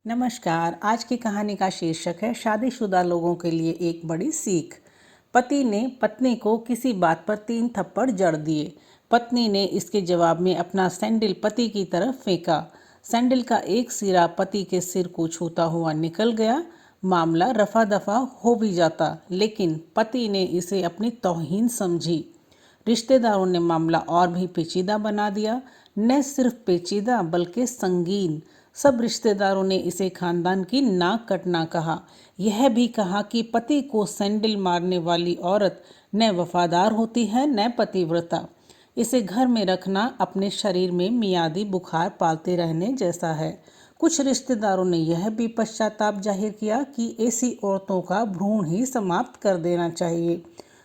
नमस्कार। आज की कहानी का शीर्षक है शादीशुदा लोगों के लिए एक बड़ी सीख। पति ने पत्नी को किसी बात पर 3 थप्पड़ जड़ दिए। पत्नी ने इसके जवाब में अपना सैंडल पति की तरफ फेंका। सैंडल का एक सिरा पति के सिर को छूता हुआ निकल गया। मामला रफा दफा हो भी जाता, लेकिन पति ने इसे अपनी तौहीन समझी। रिश्तेदारों ने मामला और भी पेचीदा बना दिया। न सिर्फ पेचीदा बल्कि संगीन। सब रिश्तेदारों ने इसे खानदान की नाक कटना कहा। यह भी कहा कि पति को सैंडल मारने वाली औरत न वफादार होती है न पतिव्रता। इसे घर में रखना अपने शरीर में मियादी बुखार पालते रहने जैसा है। कुछ रिश्तेदारों ने यह भी पश्चाताप जाहिर किया कि ऐसी औरतों का भ्रूण ही समाप्त कर देना चाहिए।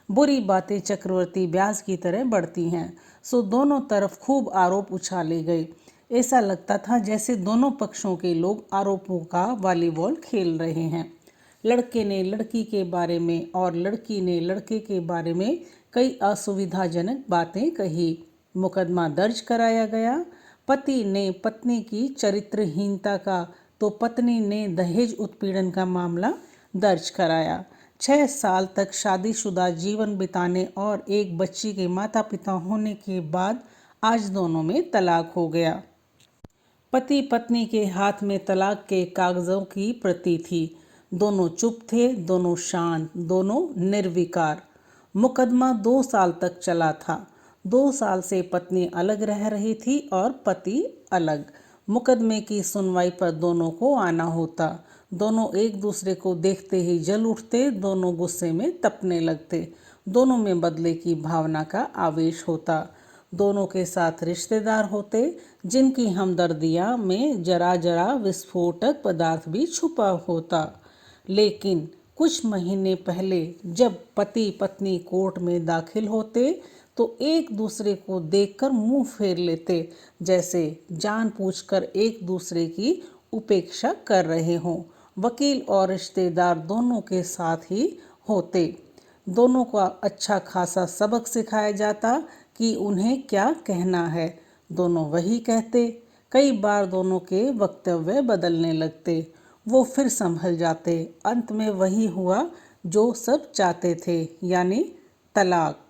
बुरी बातें चक्रवर्ती ब्याज की तरह बढ़ती हैं, सो दोनों तरफ खूब आरोप उछाले गए। ऐसा लगता था जैसे दोनों पक्षों के लोग आरोपों का वॉलीबॉल खेल रहे हैं। लड़के ने लड़की के बारे में और लड़की ने लड़के के बारे में कई असुविधाजनक बातें कही। मुकदमा दर्ज कराया गया। पति ने पत्नी की चरित्रहीनता का तो पत्नी ने दहेज उत्पीड़न का मामला दर्ज कराया। 6 साल तक शादीशुदा जीवन बिताने और एक बच्ची के माता पिता होने के बाद आज दोनों में तलाक हो गया। पति पत्नी के हाथ में तलाक के कागजों की प्रति थी। दोनों चुप थे, दोनों शांत, दोनों निर्विकार। मुकदमा 2 साल तक चला था। 2 साल से पत्नी अलग रह रही थी और पति अलग। मुकदमे की सुनवाई पर दोनों को आना होता। दोनों एक दूसरे को देखते ही जल उठते, दोनों गुस्से में तपने लगते। दोनों में बदले की भावना का आवेश होता। दोनों के साथ रिश्तेदार होते जिनकी हमदर्दियां में जरा जरा विस्फोटक पदार्थ भी छुपा होता। लेकिन कुछ महीने पहले जब पति पत्नी कोर्ट में दाखिल होते तो एक दूसरे को देखकर मुंह फेर लेते, जैसे जानबूझकर एक दूसरे की उपेक्षा कर रहे हों। वकील और रिश्तेदार दोनों के साथ ही होते। दोनों का अच्छा खासा सबक सिखाया जाता कि उन्हें क्या कहना है। दोनों वही कहते। कई बार दोनों के वक्तव्य बदलने लगते। वो फिर संभल जाते। अंत में वही हुआ जो सब चाहते थे, यानी तलाक।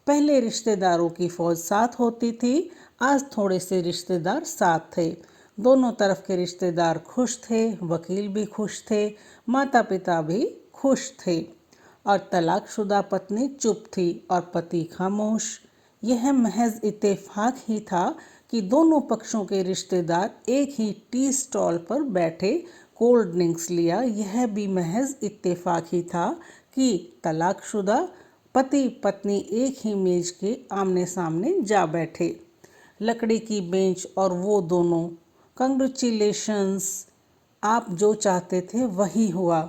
पहले रिश्तेदारों की फौज साथ होती थी, आज थोड़े से रिश्तेदार साथ थे। दोनों तरफ के रिश्तेदार खुश थे, वकील भी खुश थे, माता पिता भी खुश थे। और तलाकशुदा पत्नी चुप थी और पति खामोश। यह महज इत्तेफाक ही था कि दोनों पक्षों के रिश्तेदार एक ही टी स्टॉल पर बैठे कोल्ड ड्रिंक्स लिया। यह भी महज इत्तेफाक ही था कि तलाकशुदा पति पत्नी एक ही मेज के आमने सामने जा बैठे। लकड़ी की बेंच और वो दोनों। कंग्रेचुलेशंस, आप जो चाहते थे वही हुआ।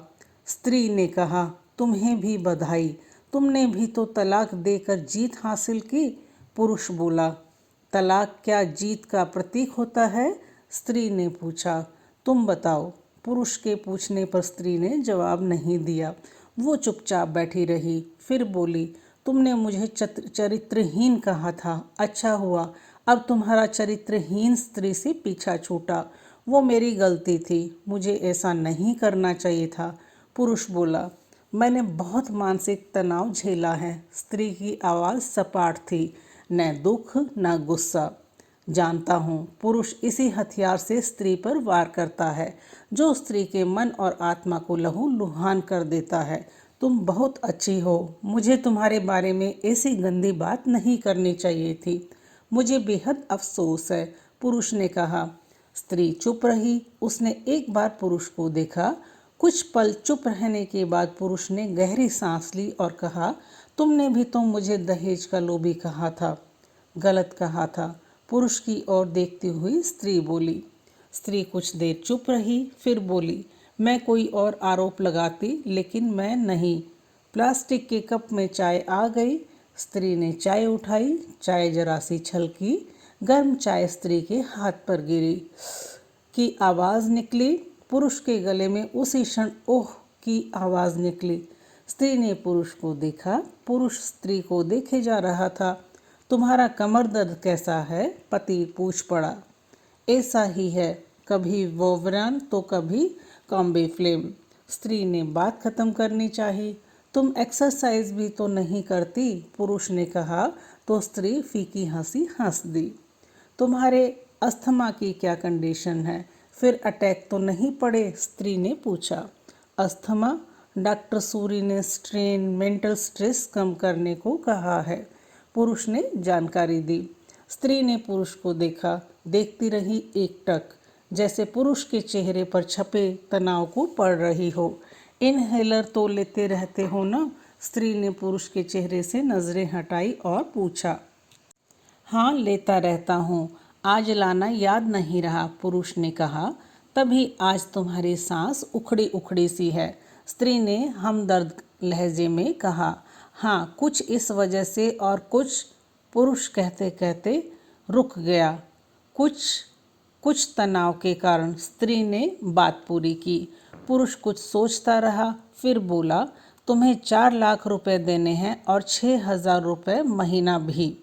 स्त्री ने कहा, तुम्हें भी बधाई, तुमने भी तो तलाक देकर जीत हासिल की। पुरुष बोला, तलाक क्या जीत का प्रतीक होता है? स्त्री ने पूछा, तुम बताओ। पुरुष के पूछने पर स्त्री ने जवाब नहीं दिया। वो चुपचाप बैठी रही। फिर बोली, तुमने मुझे चरित्रहीन कहा था। अच्छा हुआ अब तुम्हारा चरित्रहीन स्त्री से पीछा छूटा। वो मेरी गलती थी, मुझे ऐसा नहीं करना चाहिए था। पुरुष बोला, मैंने बहुत मानसिक तनाव झेला है। स्त्री की आवाज़ सपाट थी, न दुख न गुस्सा। जानता हूँ, पुरुष इसी हथियार से स्त्री पर वार करता है, जो स्त्री के मन और आत्मा को लहूलुहान कर देता है। तुम बहुत अच्छी हो, मुझे तुम्हारे बारे में ऐसी गंदी बात नहीं करनी चाहिए थी। मुझे बेहद अफसोस है, पुरुष ने कहा। स्त्री चुप रही। उसने एक बार पुरुष को देखा। कुछ पल चुप रहने के बाद पुरुष ने गहरी सांस ली और कहा, तुमने भी तो मुझे दहेज का लोभी कहा था। गलत कहा था, पुरुष की ओर देखती हुई स्त्री बोली। स्त्री कुछ देर चुप रही, फिर बोली, मैं कोई और आरोप लगाती, लेकिन मैं नहीं। प्लास्टिक के कप में चाय आ गई। स्त्री ने चाय उठाई। चाय जरा सी छलकी। गर्म चाय स्त्री के हाथ पर गिरी की आवाज़ निकली। पुरुष के गले में उसी क्षण ओह की आवाज़ निकली। स्त्री ने पुरुष को देखा। पुरुष स्त्री को देखे जा रहा था। तुम्हारा कमर दर्द कैसा है? पति पूछ पड़ा। ऐसा ही है, कभी वोवरान तो कभी कॉम्बे फ्लेम। स्त्री ने बात खत्म करनी चाहिए। तुम एक्सरसाइज भी तो नहीं करती, पुरुष ने कहा तो स्त्री फीकी हंसी हंस दी। तुम्हारे अस्थमा की क्या कंडीशन है, फिर अटैक तो नहीं पड़े, स्त्री ने पूछा। अस्थमा? डॉक्टर सूरी ने स्ट्रेन मेंटल स्ट्रेस कम करने को कहा है, पुरुष ने जानकारी दी। स्त्री ने पुरुष को देखा, देखती रही एकटक, जैसे पुरुष के चेहरे पर छपे तनाव को पढ़ रही हो। इनहेलर तो लेते रहते हो ना? स्त्री ने पुरुष के चेहरे से नजरें हटाई और पूछा। हाँ, लेता रहता हूँ, आज लाना याद नहीं रहा, पुरुष ने कहा। तभी आज तुम्हारी सांस उखड़ी उखड़ी सी है, स्त्री ने हमदर्द लहजे में कहा। हाँ, कुछ इस वजह से और कुछ, पुरुष कहते कहते रुक गया। कुछ कुछ तनाव के कारण, स्त्री ने बात पूरी की। पुरुष कुछ सोचता रहा, फिर बोला, तुम्हें 4 लाख रुपए देने हैं और 6,000 रुपये महीना भी।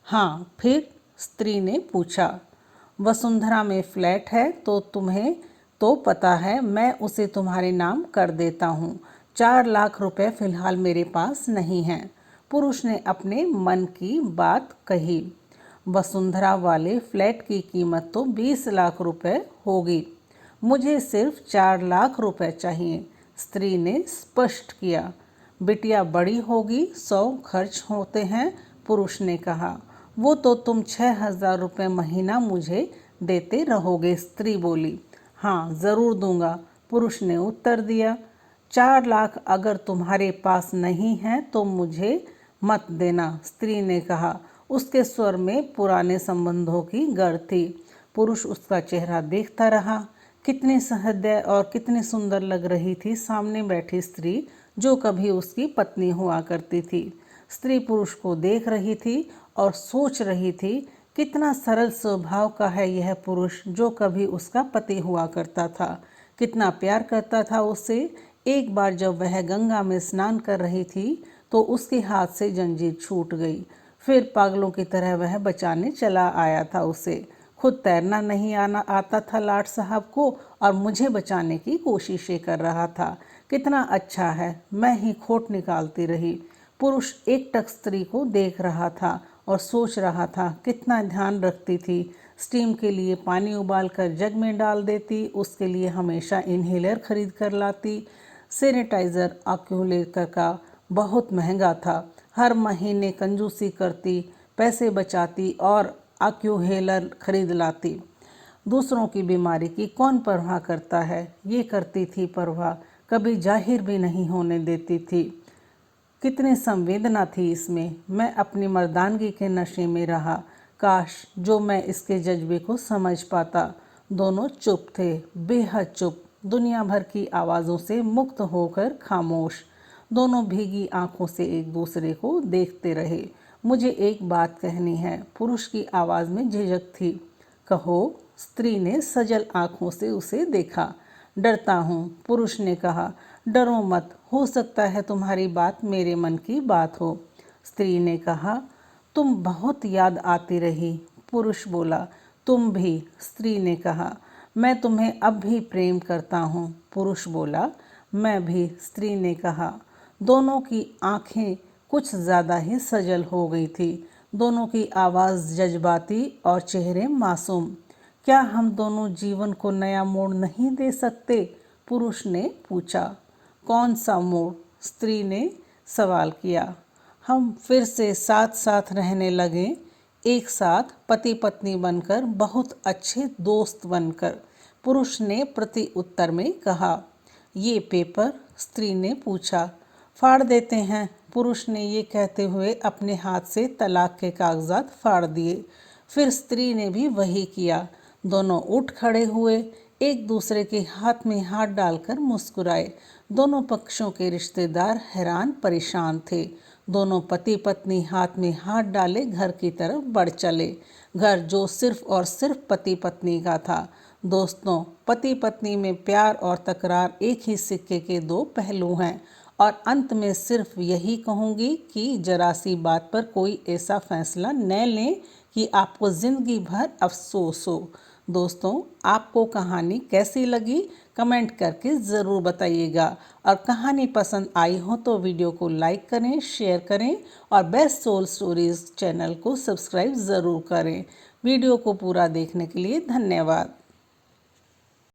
हाँ, फिर? स्त्री ने पूछा। वसुंधरा में फ्लैट है तो तुम्हें तो पता है, मैं उसे तुम्हारे नाम कर देता हूँ। 4 लाख रुपए फिलहाल मेरे पास नहीं हैं, पुरुष ने अपने मन की बात कही। वसुंधरा वाले फ्लैट की कीमत तो 20 लाख रुपए होगी, मुझे सिर्फ 4 लाख रुपए चाहिए, स्त्री ने स्पष्ट किया। बिटिया बड़ी होगी, 100 खर्च होते हैं, पुरुष ने कहा। वो तो तुम 6,000 रुपये महीना मुझे देते रहोगे, स्त्री बोली। हाँ, ज़रूर दूंगा, पुरुष ने उत्तर दिया। 4 लाख अगर तुम्हारे पास नहीं है तो मुझे मत देना, स्त्री ने कहा। उसके स्वर में पुराने संबंधों की गढ़ थी। पुरुष उसका चेहरा देखता रहा। कितनी सहृदय और कितनी सुंदर लग रही थी सामने बैठी स्त्री, जो कभी उसकी पत्नी हुआ करती थी। स्त्री पुरुष को देख रही थी और सोच रही थी, कितना सरल स्वभाव का है यह पुरुष जो कभी उसका पति हुआ करता था। कितना प्यार करता था उससे। एक बार जब वह गंगा में स्नान कर रही थी तो उसके हाथ से जंजीर छूट गई। फिर पागलों की तरह वह बचाने चला आया था उसे। खुद तैरना नहीं आता था लाट साहब को, और मुझे बचाने की कोशिशें कर रहा था। कितना अच्छा है, मैं ही खोट निकालती रही। पुरुष एकटक स्त्री को देख रहा था और सोच रहा था, कितना ध्यान रखती थी। स्टीम के लिए पानी उबाल कर जग में डाल देती, उसके लिए हमेशा इनहेलर खरीद कर लाती। सैनिटाइज़र एक्यूलेटर का बहुत महंगा था। हर महीने कंजूसी करती, पैसे बचाती और एक्यूहेलर खरीद लाती। दूसरों की बीमारी की कौन परवाह करता है, ये करती थी परवाह, कभी जाहिर भी नहीं होने देती थी। कितनी संवेदना थी इसमें। मैं अपनी मर्दानगी के नशे में रहा, काश जो मैं इसके जज्बे को समझ पाता। दोनों चुप थे, बेहद चुप, दुनिया भर की आवाज़ों से मुक्त होकर खामोश। दोनों भीगी आंखों से एक दूसरे को देखते रहे। मुझे एक बात कहनी है, पुरुष की आवाज़ में झिझक थी। कहो, स्त्री ने सजल आंखों से उसे देखा। डरता हूँ, पुरुष ने कहा। डरो मत, हो सकता है तुम्हारी बात मेरे मन की बात हो, स्त्री ने कहा। तुम बहुत याद आती रही, पुरुष बोला। तुम भी, स्त्री ने कहा। मैं तुम्हें अब भी प्रेम करता हूँ, पुरुष बोला। मैं भी, स्त्री ने कहा। दोनों की आंखें कुछ ज़्यादा ही सजल हो गई थी। दोनों की आवाज़ जज्बाती और चेहरे मासूम। क्या हम दोनों जीवन को नया मोड़ नहीं दे सकते, पुरुष ने पूछा। कौन सा मोड़, स्त्री ने सवाल किया। हम फिर से साथ साथ रहने लगे, एक साथ पति पत्नी बनकर, बहुत अच्छे दोस्त बनकर, पुरुष ने प्रति उत्तर में कहा। ये पेपर, स्त्री ने पूछा। फाड़ देते हैं, पुरुष ने ये कहते हुए अपने हाथ से तलाक के कागजात फाड़ दिए। फिर स्त्री ने भी वही किया। दोनों उठ खड़े हुए, एक दूसरे के हाथ में हाथ डालकर मुस्कुराए। दोनों पक्षों के रिश्तेदार हैरान परेशान थे। दोनों पति पत्नी हाथ में हाथ डाले घर की तरफ बढ़ चले। घर जो सिर्फ और सिर्फ पति पत्नी का था। दोस्तों, पति पत्नी में प्यार और तकरार एक ही सिक्के के दो पहलू हैं। और अंत में सिर्फ यही कहूँगी कि जरा सी बात पर कोई ऐसा फैसला न लें कि आपको ज़िंदगी भर अफसोस हो। दोस्तों, आपको कहानी कैसी लगी कमेंट करके ज़रूर बताइएगा और कहानी पसंद आई हो तो वीडियो को लाइक करें, शेयर करें और बेस्ट सोल स्टोरीज चैनल को सब्सक्राइब ज़रूर करें। वीडियो को पूरा देखने के लिए धन्यवाद।